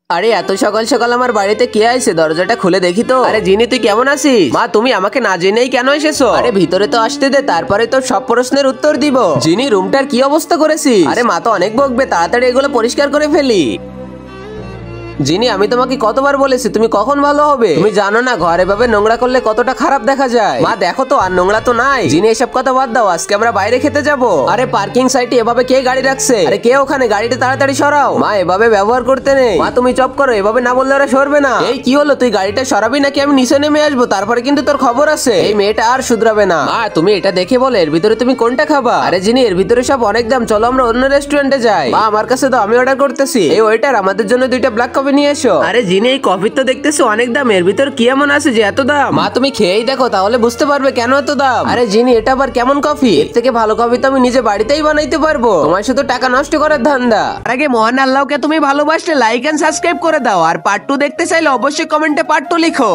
আরে এত সকাল সকাল আমার বাড়িতে কে আইছে? দরজাটা খুলে দেখি তো। আরে জিনি, তুই কেমন আছিস? মা, তুমি আমাকে না জেনেই কেন এসেছো? আরে ভিতরে তো আসতে দে, তারপরে তোর সব প্রশ্নের উত্তর দিব। জিনি, রুমটার কি অবস্থা করেছিস? আরে মা তো অনেক বকবে, তাড়াতাড়ি এগুলো পরিষ্কার করে ফেলি। জিনি, আমি তোমাকে কতবার বলেছি তুমি কখন ভালো হবে? তুমি জানো না ঘরে ভাবে নোংরা করলে কতটা খারাপ দেখা যায়? মা দেখো তো, আর নোংরা তো নাই। জিনি, এসব কথা বাদ দাও, আজকে আমরা বাইরে খেতে যাব। আরে পার্কিং সাইটে এভাবে কে গাড়ি রাখছে? আরে কে ওখানে? গাড়িটা তাড়াতাড়ি সরাও। মা, এভাবে ব্যবহার করতে নেই। মা, তুমি চুপ করো, এভাবে না বললে ওরা সরবে না। এই কি হলো, তুই গাড়িটা সরাবি নাকি আমি নিচে নেমে আসবো? তারপরে কিন্তু তোর খবর আছে। এই মেয়েটা আর শুধরাবে না। মা, তুমি এটা দেখে বলে এর ভিতরে তুমি কোনটা খাবা? আরে জিনি, এর ভিতরে সব অনেক দাম, চলো আমরা অন্য রেস্টুরেন্টে যাই। মা, আমার কাছে তো, আমি অর্ডার করতেছি। এই ওয়েটার, আমাদের জন্য 2টা ব্ল্যাক কফি নিয়ে এসো। আরে জিনি, এই কফি তো দেখতেছো অনেক দাম, এর ভিতর কি এমন আছে যে এত দাম? মা, তুমি খেয়েই দেখো, তাহলে বুঝতে পারবে কেন এত দাম। আরে জিনি, এটা আবার কেমন কফি? এর থেকে ভালো কফি তো আমি নিজে বাড়িতেই বানাইতে পারবো। তোমার শুধু টাকা নষ্ট করার ধান্দা। আর আগে মহান আল্লাহকে তুমি ভালোবাসলে লাইক এন্ড সাবস্ক্রাইব করে দাও। আর পার্ট 2 দেখতে চাইলে অবশ্যই কমেন্টে পার্ট 2 লিখো।